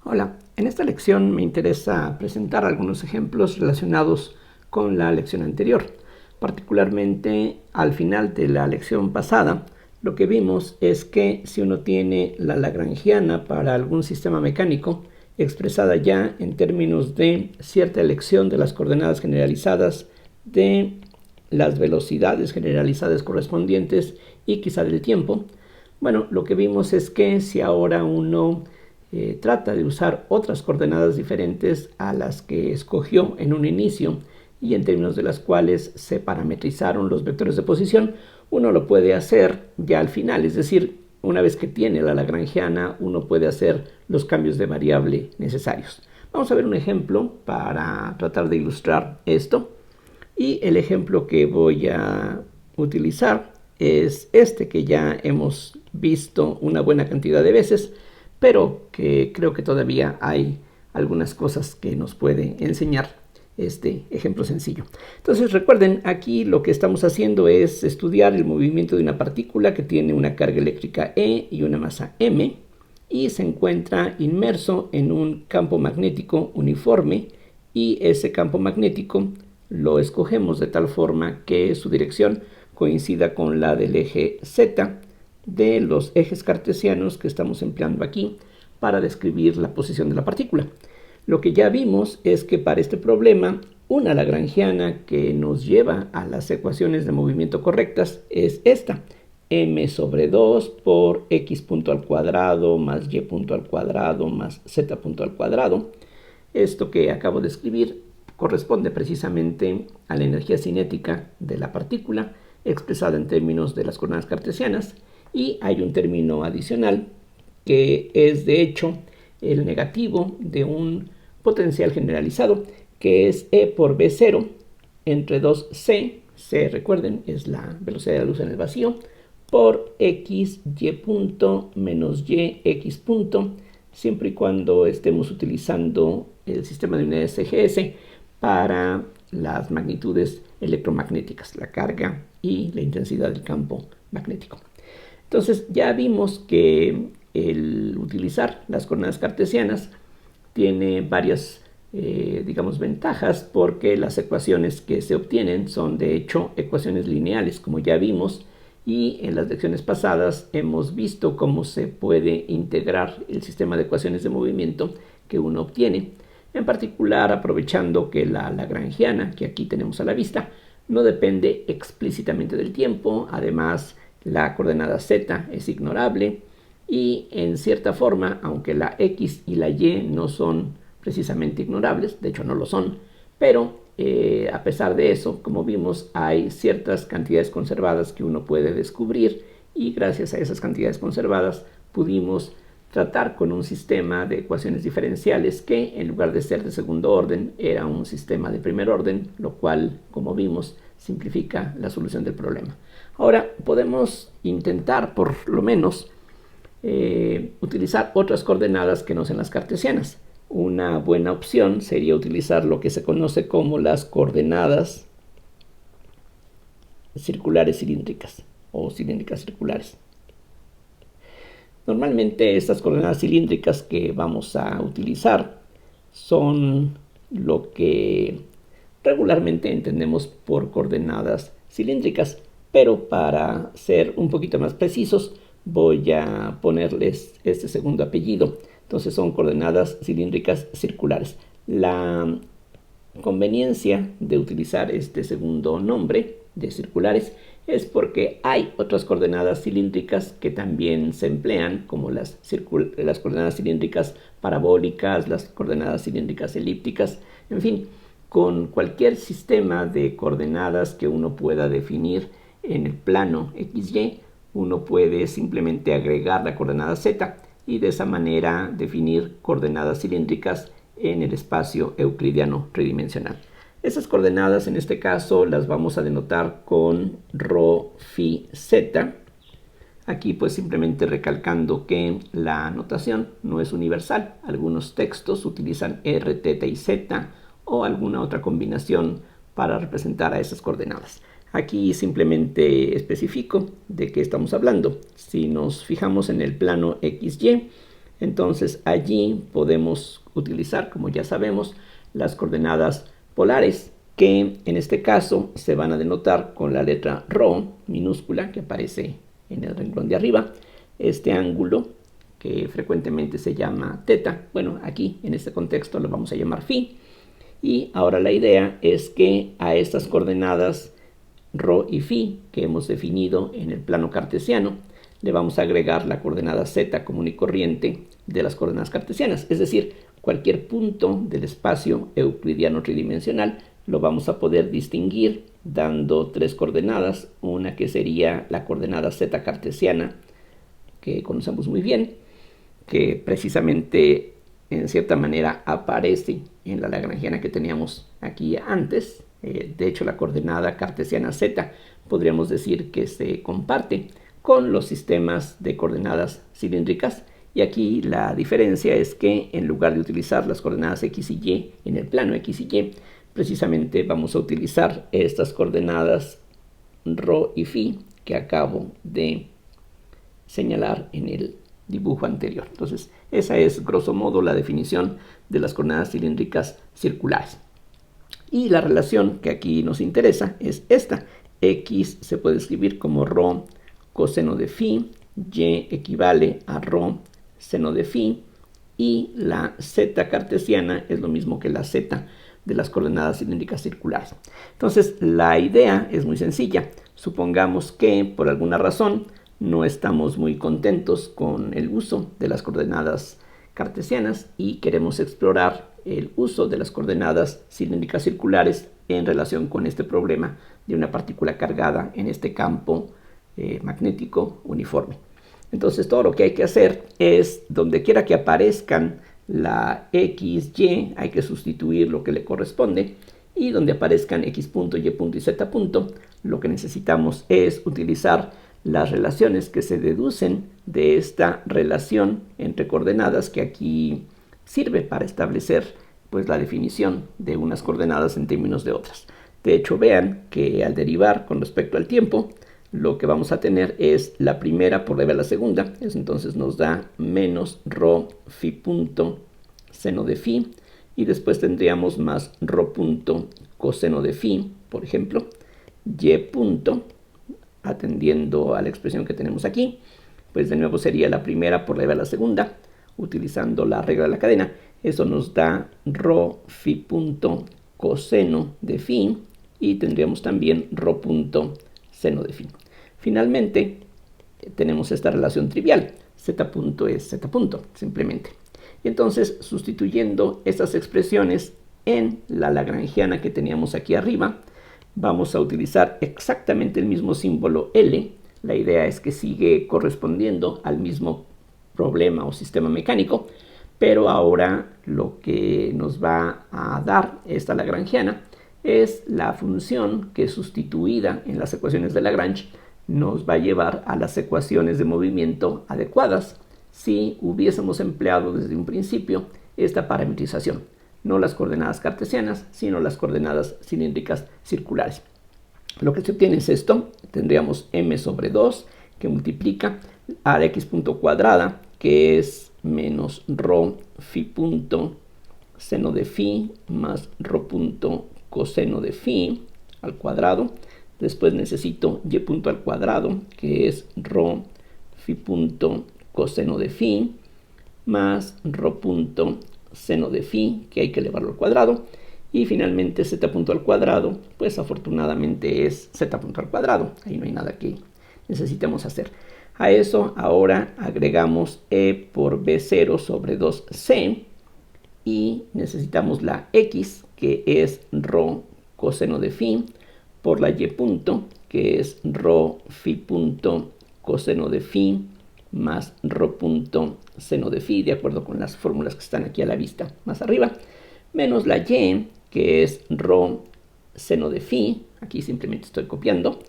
Hola, en esta lección me interesa presentar algunos ejemplos relacionados con la lección anterior. Particularmente al final de la lección pasada, lo que vimos es que si uno tiene la lagrangiana para algún sistema mecánico, expresada ya en términos de cierta elección de las coordenadas generalizadas, de las velocidades generalizadas correspondientes y quizá del tiempo, bueno, lo que vimos es que si ahora uno trata de usar otras coordenadas diferentes a las que escogió en un inicio y en términos de las cuales se parametrizaron los vectores de posición, uno lo puede hacer ya al final, es decir, una vez que tiene la lagrangiana, uno puede hacer los cambios de variable necesarios. Vamos a ver un ejemplo para tratar de ilustrar esto. Y el ejemplo que voy a utilizar es este que ya hemos visto una buena cantidad de veces, pero que creo que todavía hay algunas cosas que nos puede enseñar este ejemplo sencillo. Entonces recuerden, aquí lo que estamos haciendo es estudiar el movimiento de una partícula que tiene una carga eléctrica E y una masa m, y se encuentra inmerso en un campo magnético uniforme, y ese campo magnético lo escogemos de tal forma que su dirección coincida con la del eje Z de los ejes cartesianos que estamos empleando aquí para describir la posición de la partícula. Lo que ya vimos es que para este problema, una lagrangiana que nos lleva a las ecuaciones de movimiento correctas es esta: m sobre 2 por x punto al cuadrado más y punto al cuadrado más z punto al cuadrado. Esto que acabo de escribir corresponde precisamente a la energía cinética de la partícula expresada en términos de las coordenadas cartesianas, y hay un término adicional que es de hecho el negativo de un potencial generalizado, que es E por B0 entre 2C, C recuerden es la velocidad de la luz en el vacío, por x y punto menos y x punto, siempre y cuando estemos utilizando el sistema de unidades CGS para las magnitudes electromagnéticas, la carga y la intensidad del campo magnético. Entonces ya vimos que el utilizar las coordenadas cartesianas tiene varias ventajas, porque las ecuaciones que se obtienen son de hecho ecuaciones lineales, como ya vimos, y en las lecciones pasadas hemos visto cómo se puede integrar el sistema de ecuaciones de movimiento que uno obtiene, en particular aprovechando que la lagrangiana que aquí tenemos a la vista no depende explícitamente del tiempo. Además, la coordenada z es ignorable y en cierta forma, aunque la x y la y no son precisamente ignorables, de hecho no lo son, pero a pesar de eso, como vimos, hay ciertas cantidades conservadas que uno puede descubrir, y gracias a esas cantidades conservadas pudimos tratar con un sistema de ecuaciones diferenciales que, en lugar de ser de segundo orden, era un sistema de primer orden, lo cual, como vimos, simplifica la solución del problema. Ahora podemos intentar, por lo menos, utilizar otras coordenadas que no sean las cartesianas. Una buena opción sería utilizar lo que se conoce como las coordenadas circulares cilíndricas o cilíndricas circulares. Normalmente estas coordenadas cilíndricas que vamos a utilizar son lo que regularmente entendemos por coordenadas cilíndricas, pero para ser un poquito más precisos voy a ponerles este segundo apellido. Entonces son coordenadas cilíndricas circulares. La conveniencia de utilizar este segundo nombre de circulares es porque hay otras coordenadas cilíndricas que también se emplean, como las coordenadas cilíndricas parabólicas, las coordenadas cilíndricas elípticas, en fin, con cualquier sistema de coordenadas que uno pueda definir en el plano XY, uno puede simplemente agregar la coordenada Z y de esa manera definir coordenadas cilíndricas en el espacio euclidiano tridimensional. Esas coordenadas en este caso las vamos a denotar con ρ, φ, z. Aquí pues simplemente recalcando que la notación no es universal. Algunos textos utilizan r, θ y z o alguna otra combinación para representar a esas coordenadas. Aquí simplemente especifico de qué estamos hablando. Si nos fijamos en el plano XY, Entonces allí podemos utilizar, como ya sabemos, las coordenadas polares, que en este caso se van a denotar con la letra ρ minúscula que aparece en el renglón de arriba. Este ángulo, que frecuentemente se llama teta, bueno, aquí en este contexto lo vamos a llamar phi. Y ahora la idea es que a estas coordenadas ρ y phi que hemos definido en el plano cartesiano, le vamos a agregar la coordenada z común y corriente de las coordenadas cartesianas, es decir, cualquier punto del espacio euclidiano tridimensional lo vamos a poder distinguir dando tres coordenadas, una que sería la coordenada z cartesiana, que conocemos muy bien, que precisamente en cierta manera aparece en la lagrangiana que teníamos aquí antes. De hecho, la coordenada cartesiana z podríamos decir que se comparte con los sistemas de coordenadas cilíndricas, y aquí la diferencia es que en lugar de utilizar las coordenadas x y y en el plano x y y, precisamente vamos a utilizar estas coordenadas ρ y phi que acabo de señalar en el dibujo anterior. Entonces, esa es grosso modo la definición de las coordenadas cilíndricas circulares. Y la relación que aquí nos interesa es esta. X se puede escribir como ρ coseno de phi, y equivale a ρ seno de phi, y la z cartesiana es lo mismo que la z de las coordenadas cilíndricas circulares. Entonces, la idea es muy sencilla. Supongamos que por alguna razón no estamos muy contentos con el uso de las coordenadas cartesianas y queremos explorar el uso de las coordenadas cilíndricas circulares en relación con este problema de una partícula cargada en este campo magnético uniforme. Entonces, todo lo que hay que hacer es, donde quiera que aparezcan la x, y, hay que sustituir lo que le corresponde, y donde aparezcan x punto, y punto y z punto, lo que necesitamos es utilizar las relaciones que se deducen de esta relación entre coordenadas que aquí sirve para establecer pues la definición de unas coordenadas en términos de otras. De hecho, vean que al derivar con respecto al tiempo, lo que vamos a tener es la primera por debe a la segunda, entonces nos da menos ρ phi punto seno de phi, y después tendríamos más ρ punto coseno de phi, por ejemplo, y punto, atendiendo a la expresión que tenemos aquí, pues de nuevo sería la primera por debe a la segunda, utilizando la regla de la cadena. Eso nos da ρ phi punto coseno de phi, y tendríamos también ρ punto seno de phi. Finalmente, tenemos esta relación trivial. Z punto es Z punto, simplemente. Y entonces, sustituyendo estas expresiones en la lagrangiana que teníamos aquí arriba, vamos a utilizar exactamente el mismo símbolo L. La idea es que sigue correspondiendo al mismo problema o sistema mecánico, pero ahora lo que nos va a dar esta lagrangiana es la función que, sustituida en las ecuaciones de Lagrange, nos va a llevar a las ecuaciones de movimiento adecuadas si hubiésemos empleado desde un principio esta parametrización, no las coordenadas cartesianas, sino las coordenadas cilíndricas circulares. Lo que se obtiene es esto. Tendríamos m sobre 2 que multiplica a la x punto cuadrada, que es menos ρ phi punto seno de phi más ρ punto coseno de phi al cuadrado. Después necesito y punto al cuadrado, que es ρ phi punto coseno de phi más ρ punto seno de phi, que hay que elevarlo al cuadrado. Y finalmente z punto al cuadrado, pues afortunadamente es z punto al cuadrado. Ahí no hay nada que necesitemos hacer. A eso ahora agregamos e por b0 sobre 2c, y necesitamos la x, que es ρ coseno de phi, por la y punto, que es ρ phi punto coseno de phi más ρ punto seno de phi, de acuerdo con las fórmulas que están aquí a la vista más arriba, menos la y, que es ρ seno de phi, aquí simplemente estoy copiando,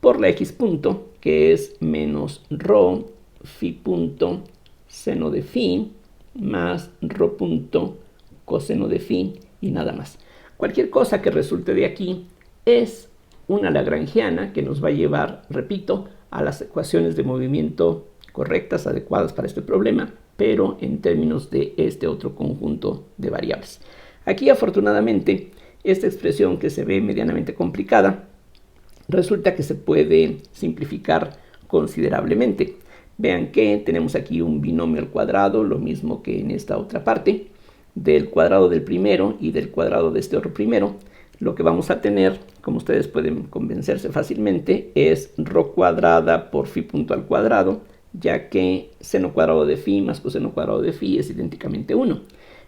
por la x punto, que es menos ρ phi punto seno de phi más ρ punto coseno de phi, y nada más. Cualquier cosa que resulte de aquí es una lagrangiana que nos va a llevar, repito, a las ecuaciones de movimiento correctas, adecuadas para este problema, pero en términos de este otro conjunto de variables. Aquí, afortunadamente, esta expresión que se ve medianamente complicada, resulta que se puede simplificar considerablemente. Vean que tenemos aquí un binomio al cuadrado, lo mismo que en esta otra parte, del cuadrado del primero y del cuadrado de este otro primero. Lo que vamos a tener, como ustedes pueden convencerse fácilmente, es rho cuadrada por phi punto al cuadrado, ya que seno cuadrado de phi más coseno cuadrado de phi es idénticamente 1.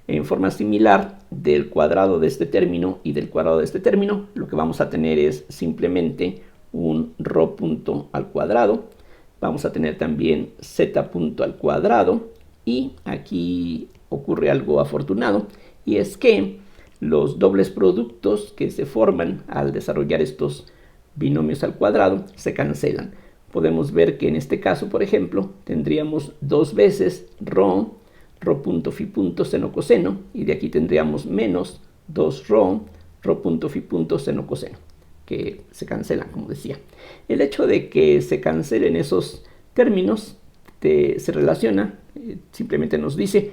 En forma similar, del cuadrado de este término y del cuadrado de este término, lo que vamos a tener es simplemente un rho punto al cuadrado. Vamos a tener también z punto al cuadrado, y aquí ocurre algo afortunado, y es que los dobles productos que se forman al desarrollar estos binomios al cuadrado se cancelan. Podemos ver que en este caso, por ejemplo, tendríamos dos veces rho punto phi punto seno coseno, y de aquí tendríamos menos 2 rho punto phi punto seno coseno, que se cancelan, como decía. El hecho de que se cancelen esos términos se relaciona, simplemente nos dice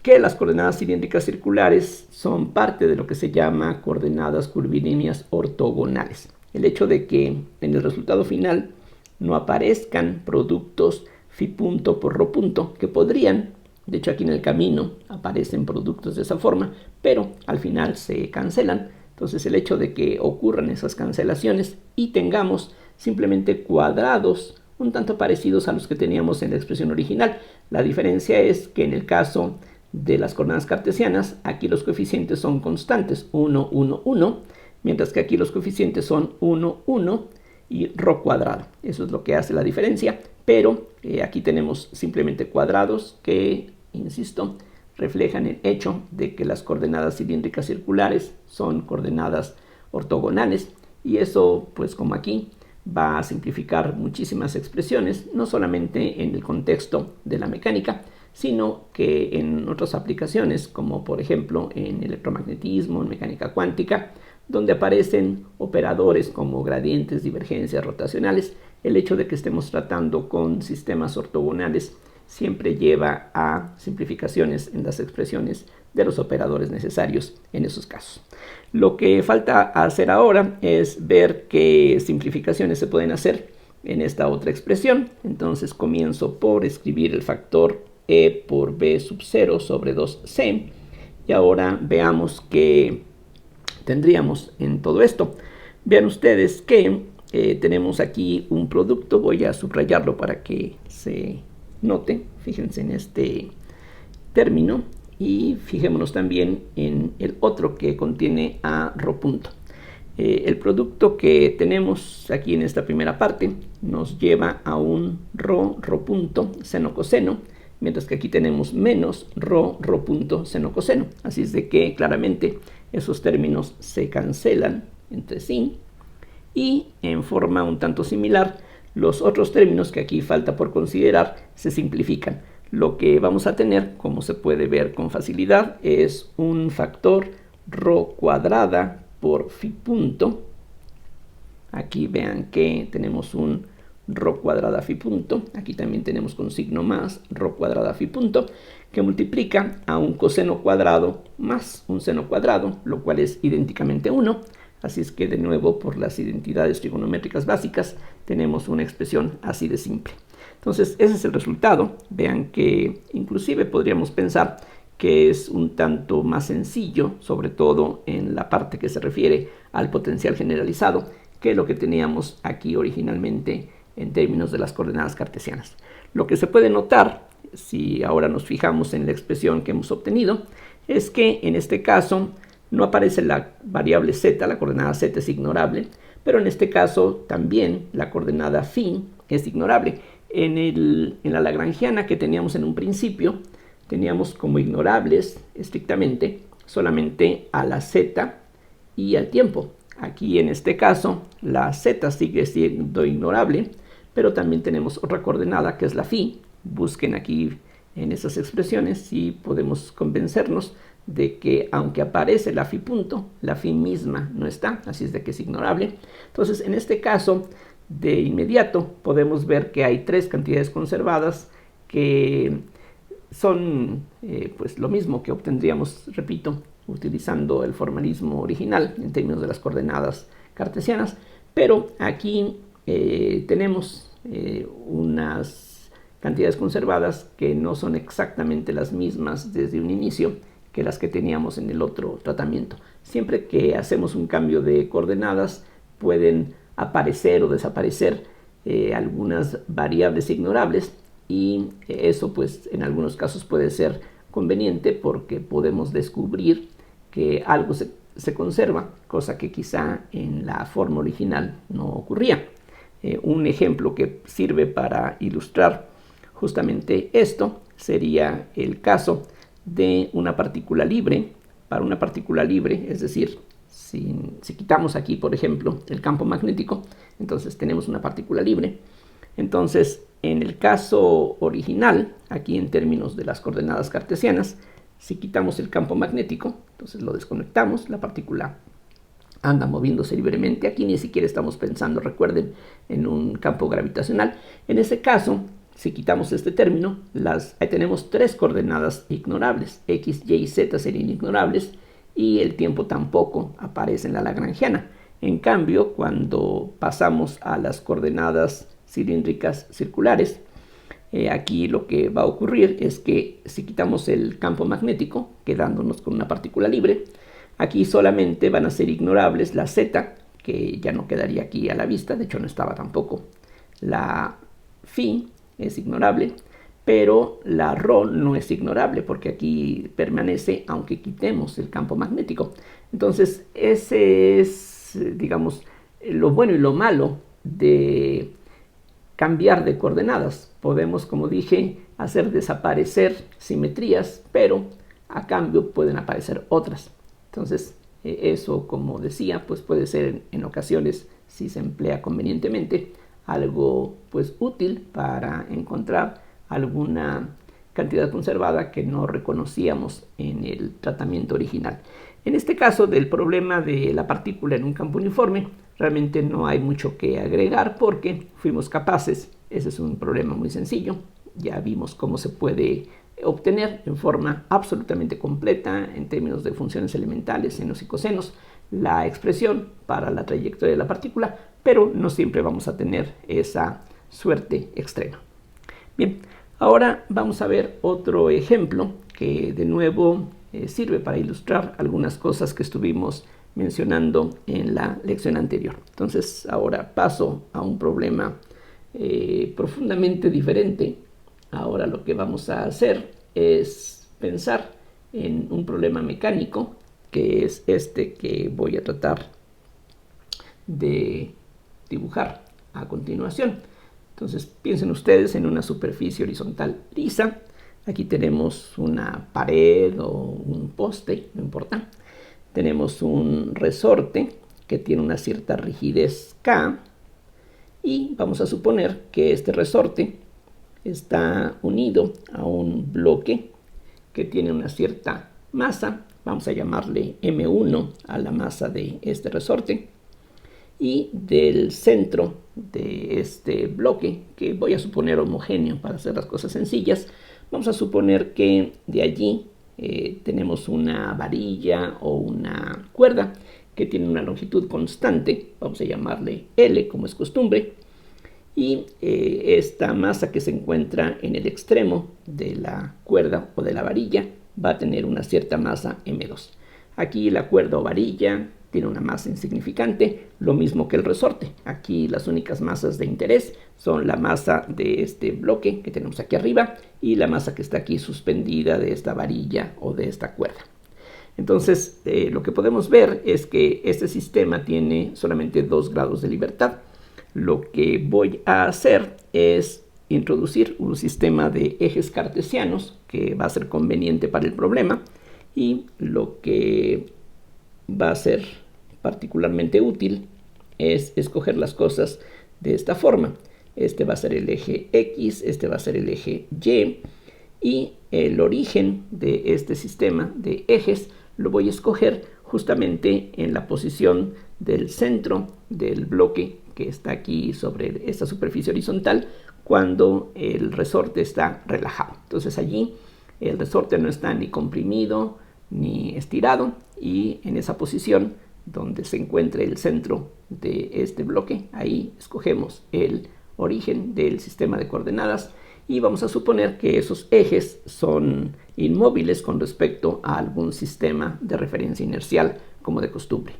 que las coordenadas cilíndricas circulares son parte de lo que se llama coordenadas curvilíneas ortogonales. El hecho de que en el resultado final no aparezcan productos phi punto por rho punto, que podrían, de hecho aquí en el camino aparecen productos de esa forma, pero al final se cancelan. Entonces el hecho de que ocurran esas cancelaciones y tengamos simplemente cuadrados un tanto parecidos a los que teníamos en la expresión original. La diferencia es que en el caso de las coordenadas cartesianas, aquí los coeficientes son constantes, 1, 1, 1, mientras que aquí los coeficientes son 1, 1 y rho cuadrado. Eso es lo que hace la diferencia, pero aquí tenemos simplemente cuadrados que, insisto, reflejan el hecho de que las coordenadas cilíndricas circulares son coordenadas ortogonales, y eso, pues como aquí, va a simplificar muchísimas expresiones, no solamente en el contexto de la mecánica, sino que en otras aplicaciones, como por ejemplo en electromagnetismo, en mecánica cuántica, donde aparecen operadores como gradientes, divergencias, rotacionales. El hecho de que estemos tratando con sistemas ortogonales siempre lleva a simplificaciones en las expresiones de los operadores necesarios en esos casos. Lo que falta hacer ahora es ver qué simplificaciones se pueden hacer en esta otra expresión. Entonces comienzo por escribir el factor e por b sub 0 sobre 2c, y ahora veamos qué tendríamos en todo esto. Vean ustedes que tenemos aquí un producto, voy a subrayarlo para que se note. Fíjense en este término y fijémonos también en el otro que contiene a rho punto. El producto que tenemos aquí en esta primera parte nos lleva a un rho punto seno coseno, mientras que aquí tenemos menos rho punto seno coseno. Así es de que claramente esos términos se cancelan entre sí, y en forma un tanto similar los otros términos que aquí falta por considerar se simplifican. Lo que vamos a tener, como se puede ver con facilidad, es un factor rho cuadrada por phi punto. Aquí vean que tenemos un rho cuadrada phi punto, aquí también tenemos con signo más rho cuadrada phi punto, que multiplica a un coseno cuadrado más un seno cuadrado, lo cual es idénticamente 1. Así es que de nuevo, por las identidades trigonométricas básicas, tenemos una expresión así de simple. Entonces ese es el resultado. Vean que inclusive podríamos pensar que es un tanto más sencillo, sobre todo en la parte que se refiere al potencial generalizado, que lo que teníamos aquí originalmente en términos de las coordenadas cartesianas. Lo que se puede notar, si ahora nos fijamos en la expresión que hemos obtenido, es que en este caso no aparece la variable z, la coordenada z es ignorable, pero en este caso también la coordenada phi es ignorable. En la lagrangiana que teníamos en un principio, teníamos como ignorables estrictamente solamente a la z y al tiempo. Aquí en este caso la z sigue siendo ignorable, pero también tenemos otra coordenada que es la phi. Busquen aquí en esas expresiones y podemos convencernos de que aunque aparece la phi punto, la phi misma no está, así es de que es ignorable. Entonces en este caso de inmediato podemos ver que hay tres cantidades conservadas que son pues lo mismo que obtendríamos, repito, utilizando el formalismo original en términos de las coordenadas cartesianas, pero aquí tenemos unas cantidades conservadas que no son exactamente las mismas desde un inicio que las que teníamos en el otro tratamiento. Siempre que hacemos un cambio de coordenadas pueden aparecer o desaparecer algunas variables ignorables, y eso pues en algunos casos puede ser conveniente porque podemos descubrir que algo se conserva, cosa que quizá en la forma original no ocurría. Un ejemplo que sirve para ilustrar justamente esto sería el caso de una partícula libre. Para una partícula libre, es decir, si quitamos aquí, por ejemplo, el campo magnético, entonces tenemos una partícula libre. Entonces, en el caso original, aquí en términos de las coordenadas cartesianas, si quitamos el campo magnético, entonces lo desconectamos, la partícula anda moviéndose libremente. Aquí ni siquiera estamos pensando, recuerden, en un campo gravitacional. En ese caso, si quitamos este término, ahí tenemos tres coordenadas ignorables. X, Y y Z serían ignorables y el tiempo tampoco aparece en la lagrangiana. En cambio, cuando pasamos a las coordenadas cilíndricas circulares, aquí lo que va a ocurrir es que si quitamos el campo magnético, quedándonos con una partícula libre, aquí solamente van a ser ignorables la Z, que ya no quedaría aquí a la vista, de hecho no estaba tampoco. La phi es ignorable, pero la ρ no es ignorable porque aquí permanece aunque quitemos el campo magnético. Entonces ese es, digamos, lo bueno y lo malo de cambiar de coordenadas. Podemos, como dije, hacer desaparecer simetrías, pero a cambio pueden aparecer otras. Entonces eso, como decía, pues puede ser en ocasiones, si se emplea convenientemente, algo pues útil para encontrar alguna cantidad conservada que no reconocíamos en el tratamiento original. En este caso del problema de la partícula en un campo uniforme, realmente no hay mucho que agregar porque fuimos capaces, ese es un problema muy sencillo, ya vimos cómo se puede obtener en forma absolutamente completa en términos de funciones elementales, senos y cosenos, la expresión para la trayectoria de la partícula, pero no siempre vamos a tener esa suerte extrema. Bien, ahora vamos a ver otro ejemplo que de nuevo sirve para ilustrar algunas cosas que estuvimos mencionando en la lección anterior. Entonces ahora paso a un problema profundamente diferente. Ahora lo que vamos a hacer es pensar en un problema mecánico, que es este que voy a tratar de dibujar a continuación. Entonces piensen ustedes en una superficie horizontal lisa. Aquí tenemos una pared o un poste, no importa. Tenemos un resorte que tiene una cierta rigidez K y vamos a suponer que este resorte está unido a un bloque que tiene una cierta masa. Vamos a llamarle M1 a la masa de este resorte. Y del centro de este bloque, que voy a suponer homogéneo para hacer las cosas sencillas, vamos a suponer que de allí tenemos una varilla o una cuerda que tiene una longitud constante, vamos a llamarle L como es costumbre, y esta masa que se encuentra en el extremo de la cuerda o de la varilla va a tener una cierta masa M2. Aquí la cuerda o varilla tiene una masa insignificante, lo mismo que el resorte. Aquí las únicas masas de interés son la masa de este bloque que tenemos aquí arriba y la masa que está aquí suspendida de esta varilla o de esta cuerda. Entonces, lo que podemos ver es que este sistema tiene solamente 2 grados de libertad. Lo que voy a hacer es introducir un sistema de ejes cartesianos que va a ser conveniente para el problema, y lo que va a ser particularmente útil es escoger las cosas de esta forma. Este va a ser el eje X, este va a ser el eje Y el origen de este sistema de ejes lo voy a escoger justamente en la posición del centro del bloque que está aquí sobre esta superficie horizontal cuando el resorte está relajado. Entonces allí el resorte no está ni comprimido ni estirado, y en esa posición donde se encuentre el centro de este bloque, ahí escogemos el origen del sistema de coordenadas y vamos a suponer que esos ejes son inmóviles con respecto a algún sistema de referencia inercial, como de costumbre.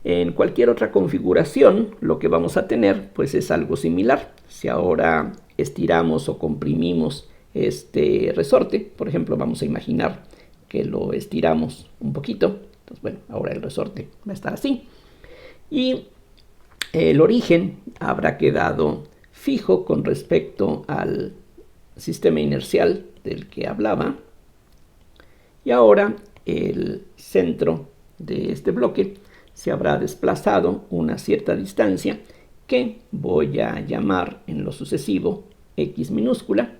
En cualquier otra configuración, lo que vamos a tener pues es algo similar. Si ahora estiramos o comprimimos este resorte, por ejemplo, vamos a imaginar que lo estiramos un poquito. Entonces, bueno, ahora el resorte va a estar así. Y el origen habrá quedado fijo con respecto al sistema inercial del que hablaba. Y ahora el centro de este bloque se habrá desplazado una cierta distancia que voy a llamar en lo sucesivo X minúscula,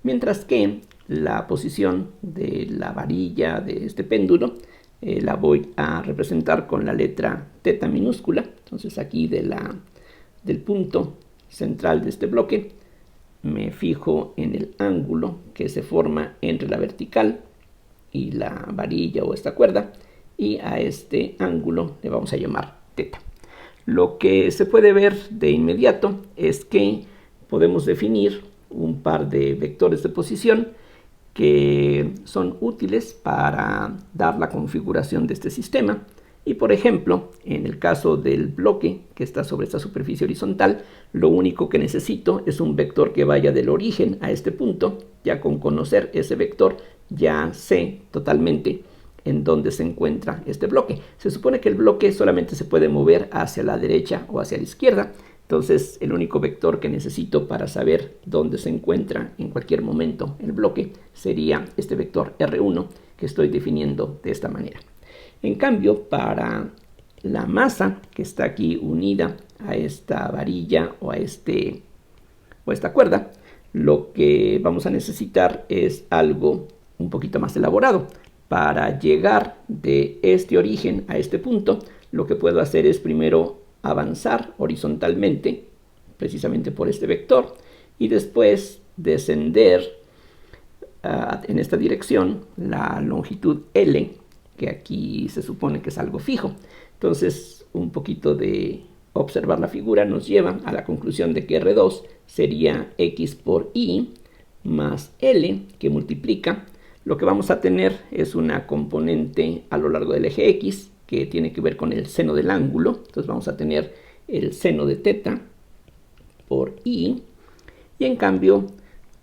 mientras que la posición de la varilla de este péndulo la voy a representar con la letra teta minúscula. Entonces aquí del punto central de este bloque me fijo en el ángulo que se forma entre la vertical y la varilla o esta cuerda, y a este ángulo le vamos a llamar teta. Lo que se puede ver de inmediato es que podemos definir un par de vectores de posición que son útiles para dar la configuración de este sistema. Y por ejemplo, en el caso del bloque que está sobre esta superficie horizontal, lo único que necesito es un vector que vaya del origen a este punto. Ya con conocer ese vector ya sé totalmente en dónde se encuentra este bloque. Se supone que el bloque solamente se puede mover hacia la derecha o hacia la izquierda. Entonces el único vector que necesito para saber dónde se encuentra en cualquier momento el bloque sería este vector R1 que estoy definiendo de esta manera. En cambio, para la masa que está aquí unida a esta varilla o a esta cuerda, lo que vamos a necesitar es algo un poquito más elaborado. Para llegar de este origen a este punto, lo que puedo hacer es primero avanzar horizontalmente, precisamente por este vector, y después descender en esta dirección la longitud L, que aquí se supone que es algo fijo. Entonces, un poquito de observar la figura nos lleva a la conclusión de que R2 sería X por Y más L, que multiplica. Lo que vamos a tener es una componente a lo largo del eje X, que tiene que ver con el seno del ángulo. Entonces vamos a tener el seno de teta por Y. Y en cambio,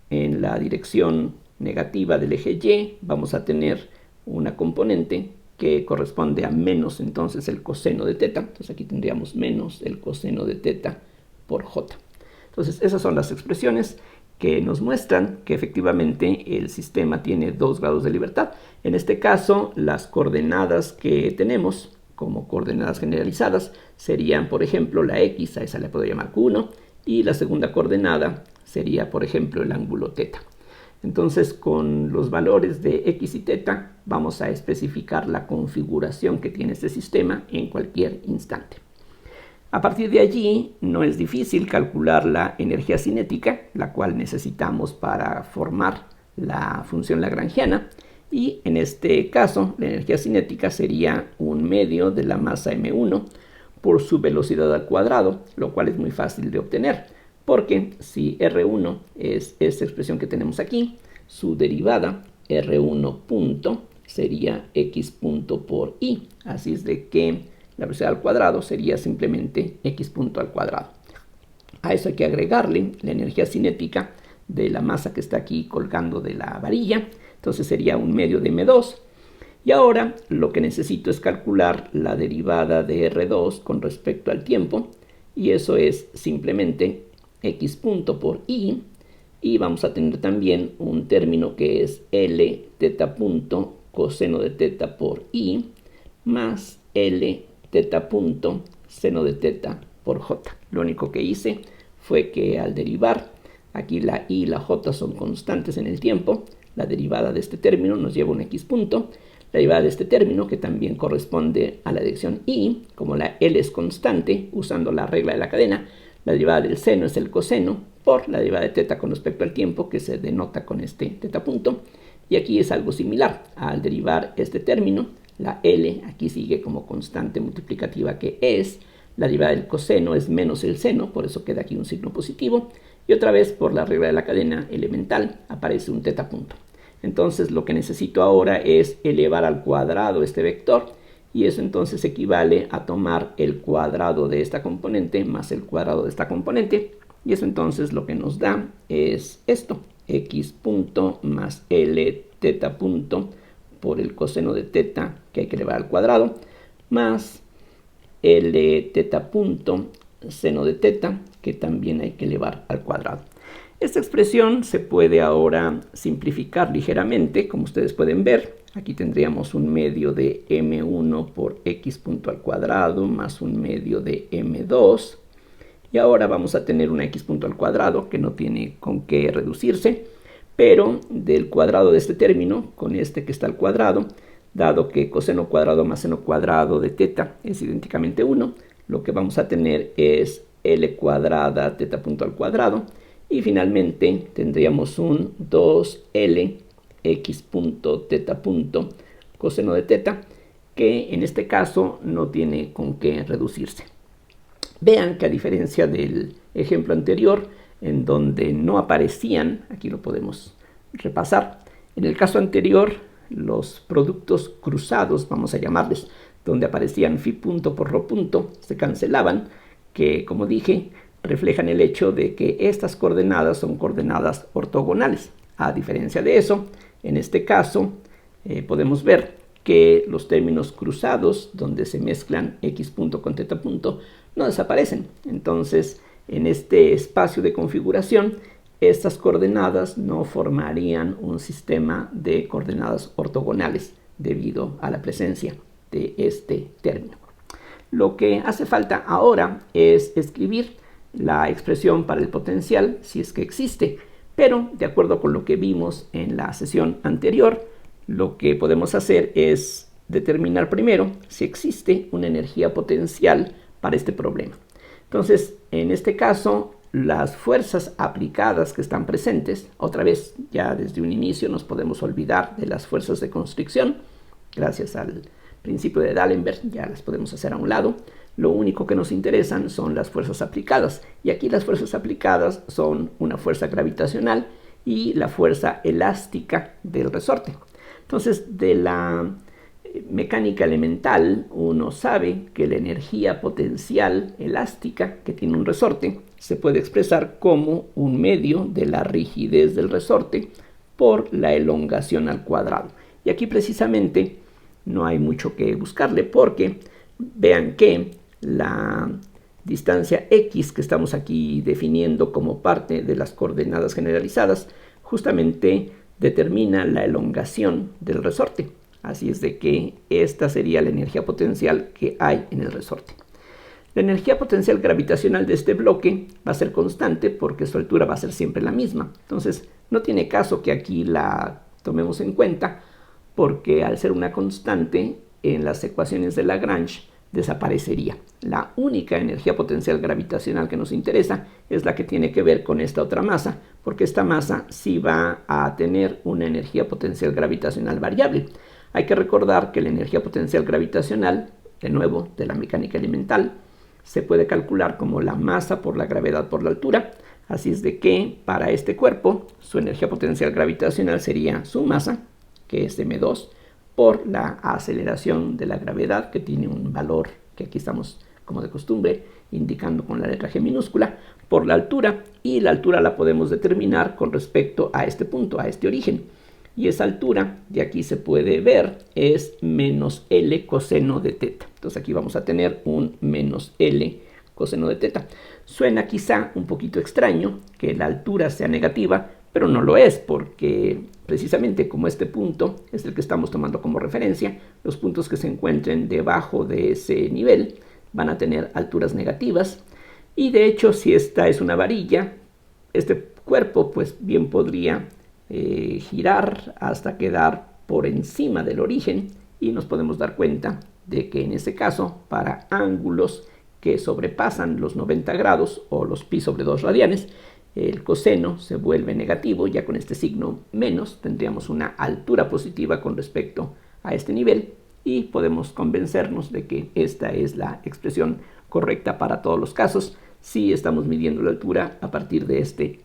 en la dirección negativa del eje Y, vamos a tener una componente que corresponde a menos entonces el coseno de teta. Entonces aquí tendríamos menos el coseno de teta por J. Entonces esas son las expresiones que nos muestran que efectivamente el sistema tiene dos grados de libertad. En este caso, las coordenadas que tenemos como coordenadas generalizadas serían, por ejemplo, la X, a esa le puedo llamar Q1, y la segunda coordenada sería, por ejemplo, el ángulo teta. Entonces, con los valores de X y teta vamos a especificar la configuración que tiene este sistema en cualquier instante. A partir de allí, no es difícil calcular la energía cinética, la cual necesitamos para formar la función lagrangiana, y en este caso, la energía cinética sería un medio de la masa m1 por su velocidad al cuadrado, lo cual es muy fácil de obtener, porque si R1 es esta expresión que tenemos aquí, su derivada, R1 punto, sería X punto por Y, así es de que la velocidad al cuadrado sería simplemente X punto al cuadrado. A eso hay que agregarle la energía cinética de la masa que está aquí colgando de la varilla. Entonces sería un medio de M2. Y ahora lo que necesito es calcular la derivada de R2 con respecto al tiempo. Y eso es simplemente X punto por Y. Y vamos a tener también un término que es L teta punto coseno de teta por Y más L teta punto seno de teta por J. Lo único que hice fue que al derivar, aquí la Y y la J son constantes en el tiempo, la derivada de este término nos lleva a un X punto, la derivada de este término, que también corresponde a la dirección Y, como la L es constante, usando la regla de la cadena, la derivada del seno es el coseno por la derivada de teta con respecto al tiempo, que se denota con este teta punto, Y aquí es algo similar. Al derivar este término, la L aquí sigue como constante multiplicativa que es. La derivada del coseno es menos el seno, por eso queda aquí un signo positivo. Y otra vez, por la regla de la cadena elemental, aparece un teta punto. Entonces lo que necesito ahora es elevar al cuadrado este vector, y eso entonces equivale a tomar el cuadrado de esta componente más el cuadrado de esta componente, y eso entonces lo que nos da es esto, x punto más L teta punto por el coseno de teta que hay que elevar al cuadrado, más L teta punto seno de teta que también hay que elevar al cuadrado. Esta expresión se puede ahora simplificar ligeramente, como ustedes pueden ver. Aquí tendríamos un medio de m1 por x punto al cuadrado más un medio de m2. Y ahora vamos a tener una x punto al cuadrado que no tiene con qué reducirse, pero del cuadrado de este término con este que está al cuadrado, dado que coseno cuadrado más seno cuadrado de teta es idénticamente 1, lo que vamos a tener es L cuadrada teta punto al cuadrado. Y finalmente tendríamos un 2L x punto teta punto coseno de teta, que en este caso no tiene con qué reducirse. Vean que a diferencia del ejemplo anterior, en donde no aparecían, aquí lo podemos repasar, en el caso anterior los productos cruzados, vamos a llamarles, donde aparecían phi punto por rho punto, se cancelaban, que como dije, reflejan el hecho de que estas coordenadas son coordenadas ortogonales. A diferencia de eso, en este caso podemos ver que los términos cruzados, donde se mezclan x punto con teta punto, no desaparecen. Entonces, en este espacio de configuración, estas coordenadas no formarían un sistema de coordenadas ortogonales debido a la presencia de este término. Lo que hace falta ahora es escribir la expresión para el potencial, si es que existe, pero de acuerdo con lo que vimos en la sesión anterior, lo que podemos hacer es determinar primero si existe una energía potencial para este problema. Entonces, en este caso, las fuerzas aplicadas que están presentes, otra vez ya desde un inicio nos podemos olvidar de las fuerzas de constricción, gracias al principio de D'Alembert ya las podemos hacer a un lado. Lo único que nos interesan son las fuerzas aplicadas, y aquí las fuerzas aplicadas son una fuerza gravitacional y la fuerza elástica del resorte. Entonces, de la mecánica elemental uno sabe que la energía potencial elástica que tiene un resorte se puede expresar como un medio de la rigidez del resorte por la elongación al cuadrado. Y aquí precisamente no hay mucho que buscarle, porque vean que la distancia x que estamos aquí definiendo como parte de las coordenadas generalizadas justamente determina la elongación del resorte. Así es de que esta sería la energía potencial que hay en el resorte. La energía potencial gravitacional de este bloque va a ser constante porque su altura va a ser siempre la misma. Entonces no tiene caso que aquí la tomemos en cuenta, porque al ser una constante en las ecuaciones de Lagrange desaparecería. La única energía potencial gravitacional que nos interesa es la que tiene que ver con esta otra masa, porque esta masa sí va a tener una energía potencial gravitacional variable. Hay que recordar que la energía potencial gravitacional, de nuevo, de la mecánica elemental, se puede calcular como la masa por la gravedad por la altura. Así es de que para este cuerpo su energía potencial gravitacional sería su masa, que es m2, por la aceleración de la gravedad, que tiene un valor que aquí estamos, como de costumbre, indicando con la letra G minúscula, por la altura, y la altura la podemos determinar con respecto a este punto, a este origen. Y esa altura, de aquí se puede ver, es menos L coseno de teta. Entonces aquí vamos a tener un menos L coseno de teta. Suena quizá un poquito extraño que la altura sea negativa, pero no lo es, porque precisamente como este punto es el que estamos tomando como referencia, los puntos que se encuentren debajo de ese nivel van a tener alturas negativas. Y de hecho, si esta es una varilla, este cuerpo pues bien podría girar hasta quedar por encima del origen, y nos podemos dar cuenta de que en ese caso, para ángulos que sobrepasan los 90 grados o los pi sobre 2 radianes, el coseno se vuelve negativo, ya con este signo menos tendríamos una altura positiva con respecto a este nivel y podemos convencernos de que esta es la expresión correcta para todos los casos si estamos midiendo la altura a partir de este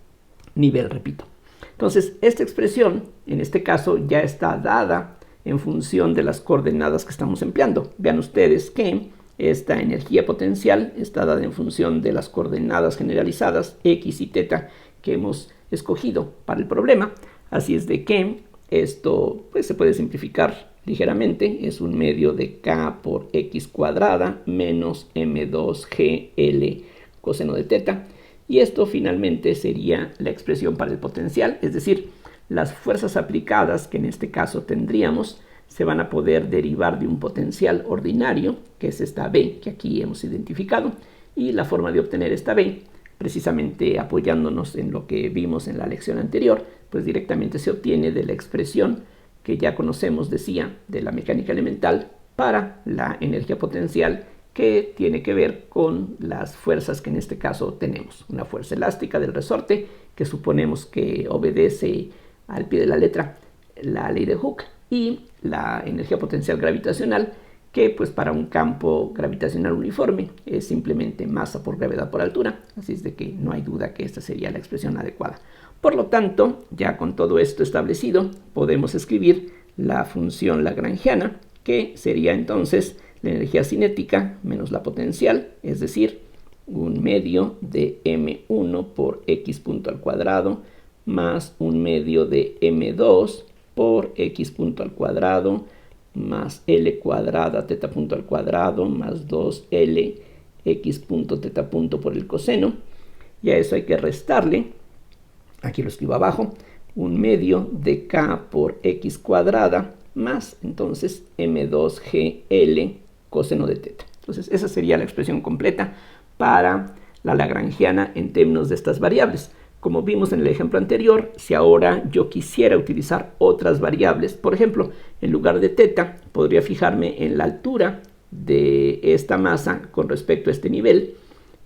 nivel, repito. Entonces, esta expresión, en este caso, ya está dada en función de las coordenadas que estamos empleando. Vean ustedes que esta energía potencial está dada en función de las coordenadas generalizadas x y θ que hemos escogido para el problema. Así es de que esto pues, se puede simplificar ligeramente. Es un medio de k por x cuadrada menos m2gl coseno de θ. Y esto finalmente sería la expresión para el potencial, es decir, las fuerzas aplicadas que en este caso tendríamos se van a poder derivar de un potencial ordinario, que es esta B que aquí hemos identificado, y la forma de obtener esta B, precisamente apoyándonos en lo que vimos en la lección anterior, pues directamente se obtiene de la expresión que ya conocemos, decía, de la mecánica elemental para la energía potencial, que tiene que ver con las fuerzas que en este caso tenemos. Una fuerza elástica del resorte que suponemos que obedece al pie de la letra la ley de Hooke, y la energía potencial gravitacional que pues para un campo gravitacional uniforme es simplemente masa por gravedad por altura, así es de que no hay duda que esta sería la expresión adecuada. Por lo tanto, ya con todo esto establecido, podemos escribir la función lagrangiana, que sería entonces la energía cinética menos la potencial, es decir, un medio de m1 por x punto al cuadrado más un medio de m2 por x punto al cuadrado más l cuadrada θ punto al cuadrado más 2l x punto θ punto por el coseno. Y a eso hay que restarle, aquí lo escribo abajo, un medio de k por x cuadrada más entonces m2gl coseno de θ. Entonces esa sería la expresión completa para la lagrangiana en términos de estas variables. Como vimos en el ejemplo anterior, si ahora yo quisiera utilizar otras variables, por ejemplo, en lugar de θ, podría fijarme en la altura de esta masa con respecto a este nivel,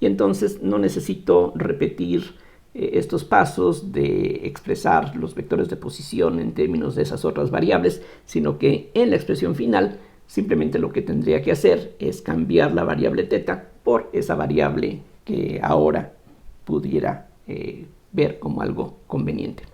y entonces no necesito repetir estos pasos de expresar los vectores de posición en términos de esas otras variables, sino que en la expresión final simplemente lo que tendría que hacer es cambiar la variable θ por esa variable que ahora pudiera ver como algo conveniente.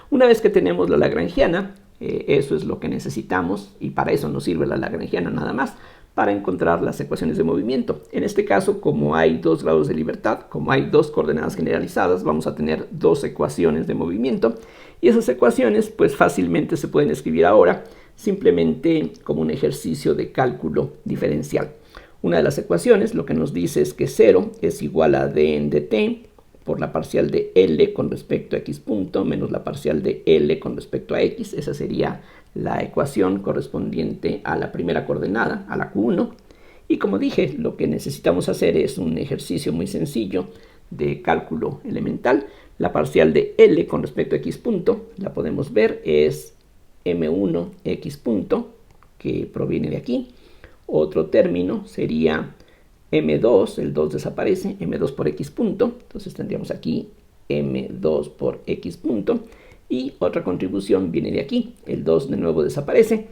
Una vez que tenemos la lagrangiana, eso es lo que necesitamos, y para eso nos sirve la lagrangiana nada más, para encontrar las ecuaciones de movimiento. En este caso, como hay dos grados de libertad, como hay dos coordenadas generalizadas, vamos a tener dos ecuaciones de movimiento, y esas ecuaciones pues fácilmente se pueden escribir ahora simplemente como un ejercicio de cálculo diferencial. Una de las ecuaciones lo que nos dice es que 0 es igual a d en dt por la parcial de L con respecto a x punto menos la parcial de L con respecto a x. Esa sería la ecuación correspondiente a la primera coordenada, a la Q1. Y como dije, lo que necesitamos hacer es un ejercicio muy sencillo de cálculo elemental. La parcial de L con respecto a x punto, la podemos ver, es m1 x punto, que proviene de aquí. Otro término sería m2, el 2 desaparece, m2 por x punto, entonces tendríamos aquí m2 por x punto, y otra contribución viene de aquí, el 2 de nuevo desaparece,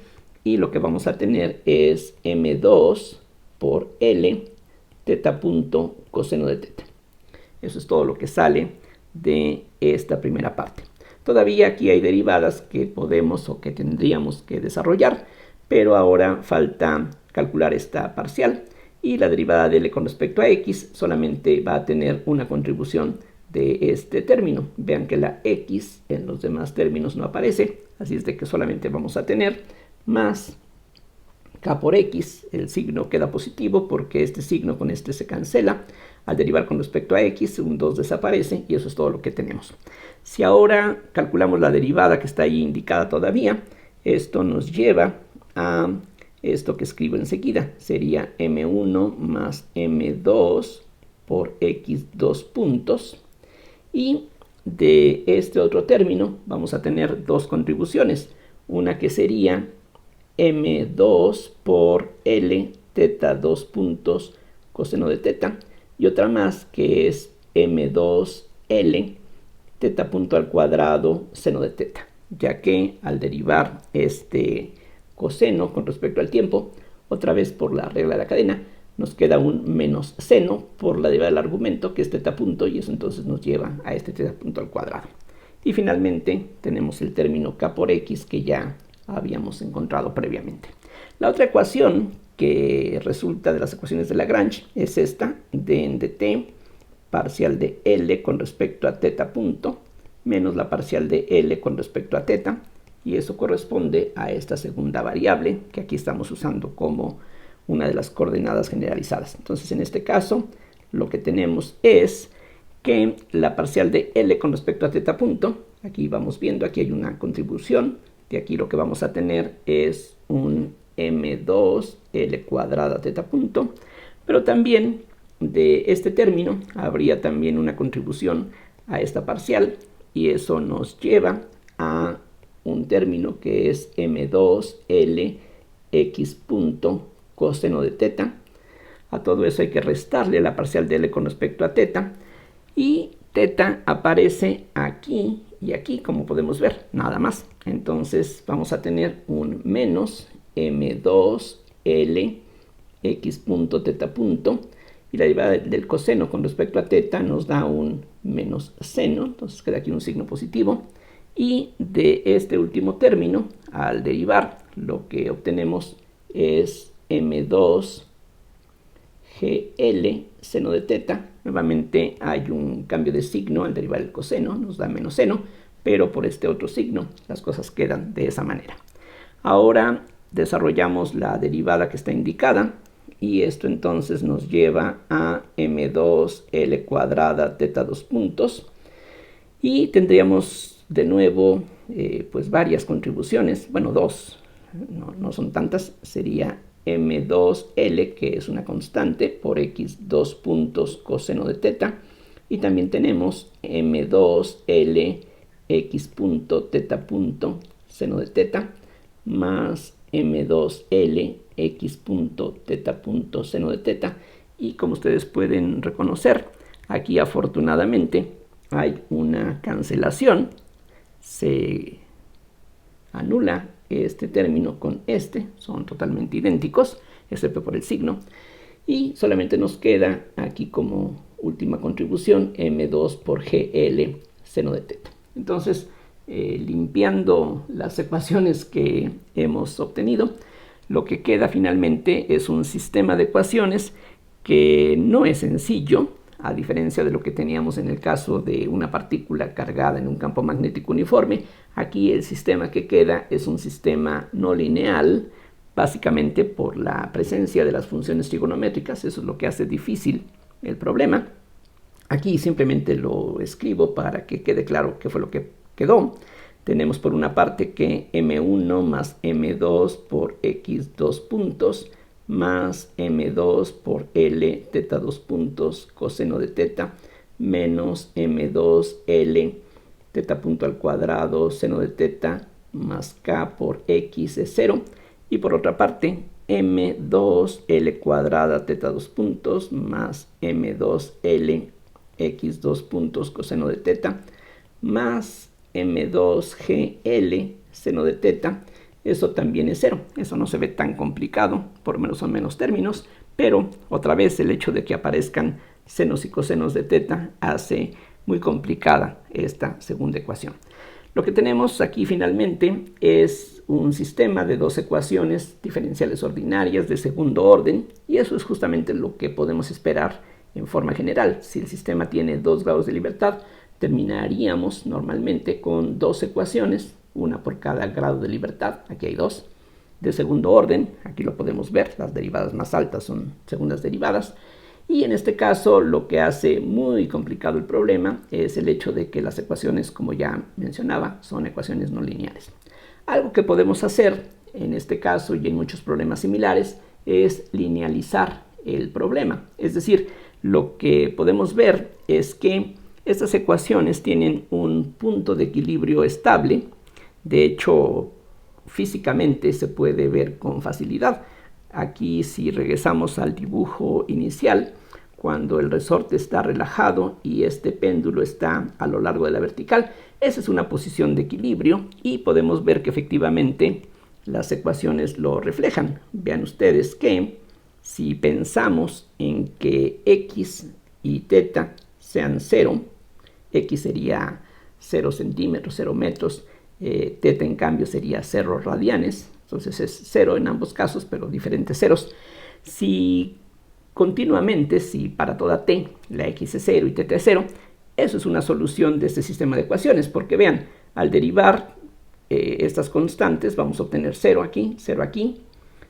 y lo que vamos a tener es m2 por l θ punto coseno de θ. Eso es todo lo que sale de esta primera parte. Todavía aquí hay derivadas que podemos o que tendríamos que desarrollar, pero ahora falta calcular esta parcial, y la derivada de L con respecto a X solamente va a tener una contribución de este término. Vean que la X en los demás términos no aparece, así es de que solamente vamos a tener más K por X. El signo queda positivo porque este signo con este se cancela. Al derivar con respecto a X, un 2 desaparece y eso es todo lo que tenemos. Si ahora calculamos la derivada que está ahí indicada todavía, esto nos lleva a esto que escribo enseguida, sería m1 más m2 por x 2 puntos, y de este otro término vamos a tener dos contribuciones, una que sería m2 por l θ 2 puntos coseno de θ, y otra más que es m2l teta punto al cuadrado seno de teta, ya que al derivar este coseno con respecto al tiempo, otra vez por la regla de la cadena, nos queda un menos seno por la derivada del argumento, que es teta punto, y eso entonces nos lleva a este teta punto al cuadrado. Y finalmente tenemos el término k por x que ya habíamos encontrado previamente. La otra ecuación que resulta de las ecuaciones de Lagrange es esta, dn de t parcial de L con respecto a teta punto menos la parcial de L con respecto a teta, y eso corresponde a esta segunda variable que aquí estamos usando como una de las coordenadas generalizadas. Entonces en este caso lo que tenemos es que la parcial de L con respecto a teta punto, aquí vamos viendo, aquí hay una contribución, de aquí lo que vamos a tener es un m2L cuadrada teta punto, pero también de este término habría también una contribución a esta parcial, y eso nos lleva a un término que es m2L x punto coseno de teta. A todo eso hay que restarle la parcial de L con respecto a teta, y teta aparece aquí y aquí, como podemos ver, nada más. Entonces vamos a tener un menos m2L x punto teta punto, y la derivada del coseno con respecto a teta nos da un menos seno, entonces queda aquí un signo positivo, y de este último término, al derivar, lo que obtenemos es m2 GL seno de teta. Nuevamente hay un cambio de signo al derivar el coseno, nos da menos seno, pero por este otro signo las cosas quedan de esa manera. Ahora desarrollamos la derivada que está indicada, y esto entonces nos lleva a m2L cuadrada teta 2 puntos, y tendríamos de nuevo pues varias contribuciones, bueno, dos, no son tantas, sería m2L, que es una constante, por x 2 puntos coseno de teta, y también tenemos m2L x punto teta punto seno de teta, más m2L x punto teta punto seno de teta, y como ustedes pueden reconocer, aquí afortunadamente hay una cancelación, se anula este término con este, son totalmente idénticos, excepto por el signo, y solamente nos queda aquí como última contribución m2 por gl seno de teta. Entonces, limpiando las ecuaciones que hemos obtenido, lo que queda finalmente es un sistema de ecuaciones que no es sencillo, a diferencia de lo que teníamos en el caso de una partícula cargada en un campo magnético uniforme. Aquí el sistema que queda es un sistema no lineal, básicamente por la presencia de las funciones trigonométricas. Eso es lo que hace difícil el problema. Aquí simplemente lo escribo para que quede claro qué fue lo que quedó. Tenemos por una parte que m1 más m2 por x 2 puntos más m2 por L teta 2 puntos coseno de teta menos m2L teta punto al cuadrado seno de teta más k por x es 0. Y por otra parte, m2L cuadrada teta 2 puntos más m2L x 2 puntos coseno de teta más m2GL seno de teta. Eso también es 0. Eso no se ve tan complicado, por lo menos son menos términos, pero otra vez el hecho de que aparezcan senos y cosenos de teta hace muy complicada esta segunda ecuación. Lo que tenemos aquí finalmente es un sistema de dos ecuaciones diferenciales ordinarias de segundo orden, y eso es justamente lo que podemos esperar en forma general. Si el sistema tiene 2 grados de libertad, terminaríamos normalmente con dos ecuaciones, una por cada grado de libertad, aquí hay dos, de segundo orden, aquí lo podemos ver, las derivadas más altas son segundas derivadas, y en este caso lo que hace muy complicado el problema es el hecho de que las ecuaciones, como ya mencionaba, son ecuaciones no lineales. Algo que podemos hacer en este caso y en muchos problemas similares es linealizar el problema, es decir, lo que podemos ver es que estas ecuaciones tienen un punto de equilibrio estable. De hecho, físicamente se puede ver con facilidad. Aquí, si regresamos al dibujo inicial, cuando el resorte está relajado y este péndulo está a lo largo de la vertical. Esa es una posición de equilibrio y podemos ver que efectivamente las ecuaciones lo reflejan. Vean ustedes que si pensamos en que x y θ sean 0, x sería 0 centímetros, 0 metros, θ en cambio sería 0 radianes, entonces es 0 en ambos casos, pero diferentes ceros. Si continuamente, si para toda t la x es 0 y θ es 0, eso es una solución de este sistema de ecuaciones, porque vean, al derivar estas constantes vamos a obtener 0 aquí, 0 aquí.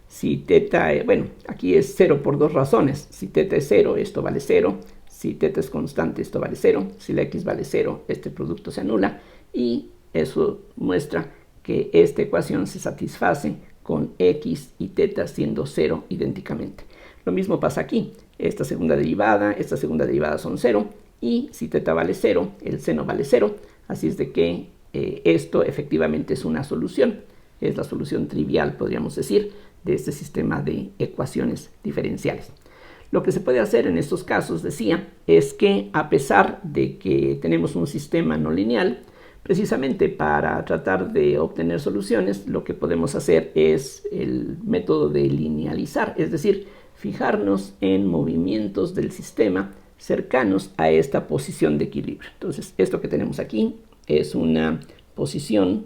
Si θ, bueno, aquí es 0 por dos razones. Si θ es 0, esto vale 0. Si θ es constante, esto vale 0. Si la x vale 0, este producto se anula. Y eso muestra que esta ecuación se satisface con x y θ siendo 0 idénticamente. Lo mismo pasa aquí. Esta segunda derivada son 0. Y si θ vale 0, el seno vale 0. Así es de que esto efectivamente es una solución. Es la solución trivial, podríamos decir, de este sistema de ecuaciones diferenciales. Lo que se puede hacer en estos casos, decía, es que a pesar de que tenemos un sistema no lineal, precisamente para tratar de obtener soluciones, lo que podemos hacer es el método de linealizar, es decir, fijarnos en movimientos del sistema cercanos a esta posición de equilibrio. Entonces, esto que tenemos aquí es una posición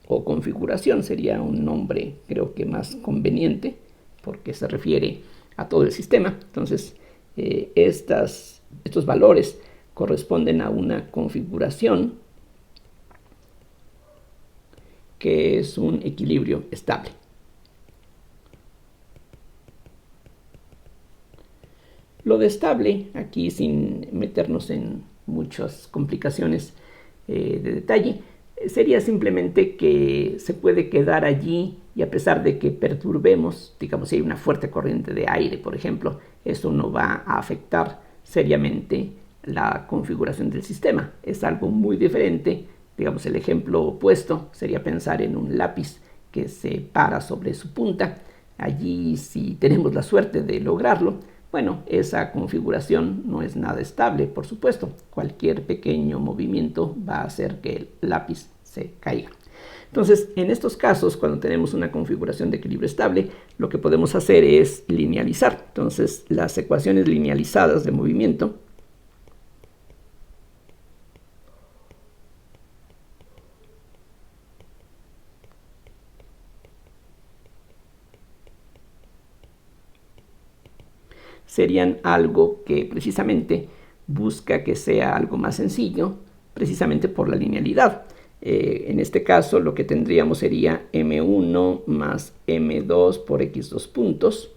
o configuración, sería un nombre creo que más conveniente porque se refiere a todo el sistema. Entonces estos valores corresponden a una configuración que es un equilibrio estable. Lo de estable, aquí sin meternos en muchas complicaciones de detalle, sería simplemente que se puede quedar allí y a pesar de que perturbemos, digamos si hay una fuerte corriente de aire, por ejemplo, eso no va a afectar seriamente la configuración del sistema. Es algo muy diferente. Digamos, el ejemplo opuesto sería pensar en un lápiz que se para sobre su punta. Allí, si tenemos la suerte de lograrlo, bueno, esa configuración no es nada estable, por supuesto. Cualquier pequeño movimiento va a hacer que el lápiz se caiga. Entonces, en estos casos, cuando tenemos una configuración de equilibrio estable, lo que podemos hacer es linealizar. Entonces, las ecuaciones linealizadas de movimiento serían algo que precisamente busca que sea algo más sencillo, precisamente por la linealidad. En este caso lo que tendríamos sería m1 más m2 por x2 puntos.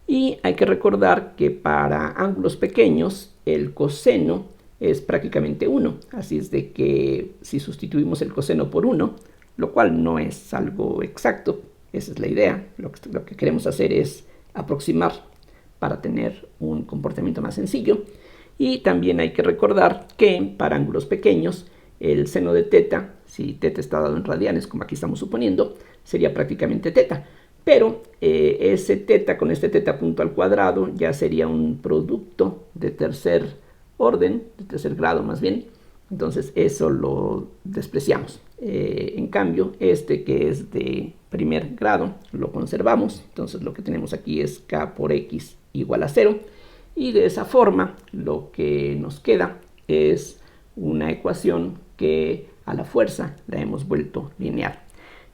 Y hay que recordar que para ángulos pequeños el coseno es prácticamente 1. Así es de que si sustituimos el coseno por 1, lo cual no es algo exacto, esa es la idea, lo que queremos hacer es aproximar para tener un comportamiento más sencillo. Y también hay que recordar que para ángulos pequeños el seno de θ, si θ está dado en radianes como aquí estamos suponiendo, sería prácticamente θ. Pero ese θ con este θ punto al cuadrado ya sería un producto de tercer orden, de tercer grado más bien. Entonces eso lo despreciamos. En cambio, este que es de primer grado lo conservamos. Entonces lo que tenemos aquí es k por x igual a 0. Y de esa forma lo que nos queda es una ecuación que a la fuerza la hemos vuelto lineal.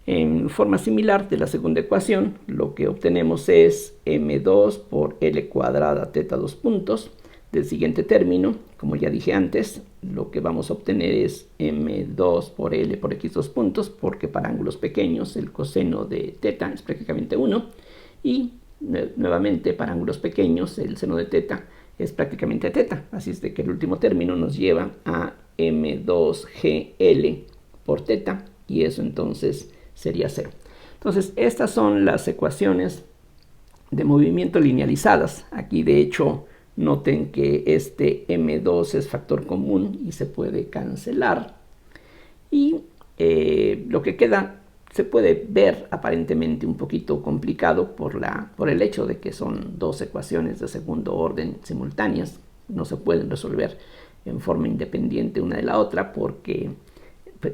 En forma similar de la segunda ecuación, lo que obtenemos es m2 por l cuadrada θ 2 puntos. Del siguiente término, como ya dije antes, lo que vamos a obtener es m2 por l por x2 puntos, porque para ángulos pequeños el coseno de θ es prácticamente 1. Y nuevamente para ángulos pequeños el seno de θ es prácticamente θ. Así es de que el último término nos lleva a m2gl por θ y eso entonces sería 0. Entonces estas son las ecuaciones de movimiento linealizadas. Aquí de hecho noten que este m2 es factor común y se puede cancelar. Y lo que queda se puede ver aparentemente un poquito complicado por el hecho de que son dos ecuaciones de segundo orden simultáneas. No se pueden resolver en forma independiente una de la otra porque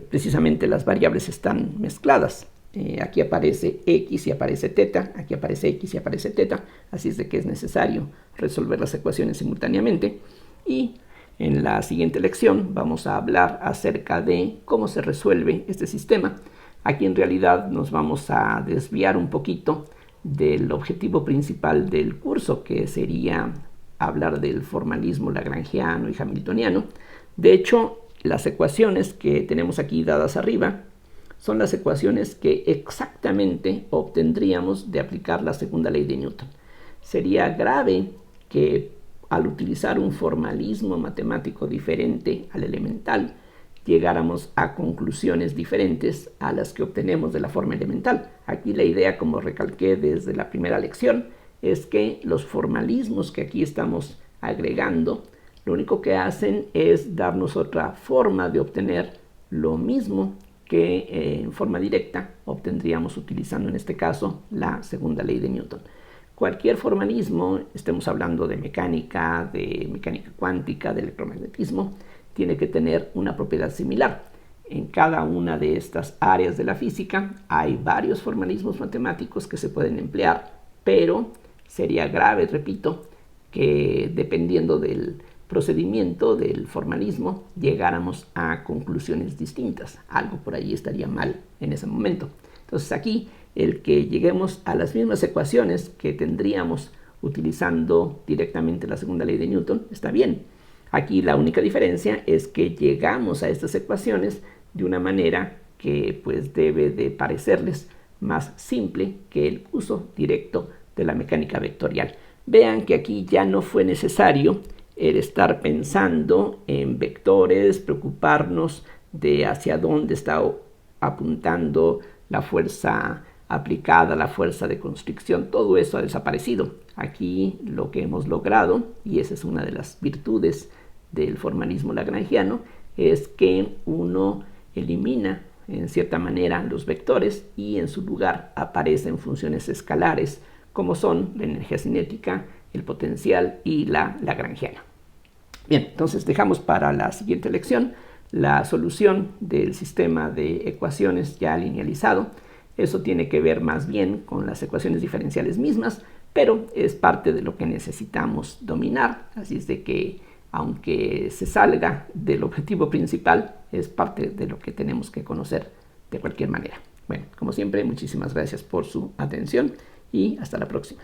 precisamente las variables están mezcladas. Aquí aparece x y aparece teta, aquí aparece x y aparece teta, así es de que es necesario resolver las ecuaciones simultáneamente. Y en la siguiente lección vamos a hablar acerca de cómo se resuelve este sistema. Aquí en realidad nos vamos a desviar un poquito del objetivo principal del curso, que sería hablar del formalismo lagrangiano y hamiltoniano. De hecho, las ecuaciones que tenemos aquí dadas arriba son las ecuaciones que exactamente obtendríamos de aplicar la segunda ley de Newton. Sería grave que al utilizar un formalismo matemático diferente al elemental, llegáramos a conclusiones diferentes a las que obtenemos de la forma elemental. Aquí la idea, como recalqué desde la primera lección, es que los formalismos que aquí estamos agregando, lo único que hacen es darnos otra forma de obtener lo mismo que en forma directa obtendríamos utilizando en este caso la segunda ley de Newton. Cualquier formalismo, estemos hablando de mecánica cuántica, de electromagnetismo, tiene que tener una propiedad similar. En cada una de estas áreas de la física hay varios formalismos matemáticos que se pueden emplear, pero sería grave, repito, que dependiendo del procedimiento del formalismo llegáramos a conclusiones distintas. Algo por allí estaría mal en ese momento. Entonces aquí el que lleguemos a las mismas ecuaciones que tendríamos utilizando directamente la segunda ley de Newton está bien. Aquí la única diferencia es que llegamos a estas ecuaciones de una manera que pues debe de parecerles más simple que el uso directo de la mecánica vectorial. Vean que aquí ya no fue necesario el estar pensando en vectores, preocuparnos de hacia dónde está apuntando la fuerza aplicada, la fuerza de constricción, todo eso ha desaparecido. Aquí lo que hemos logrado, y esa es una de las virtudes del formalismo lagrangiano, es que uno elimina en cierta manera los vectores y en su lugar aparecen funciones escalares como son la energía cinética, el potencial y la lagrangiana. Bien, entonces dejamos para la siguiente lección la solución del sistema de ecuaciones ya linealizado. Eso tiene que ver más bien con las ecuaciones diferenciales mismas, pero es parte de lo que necesitamos dominar, así es de que aunque se salga del objetivo principal, es parte de lo que tenemos que conocer de cualquier manera. Bueno, como siempre, muchísimas gracias por su atención y hasta la próxima.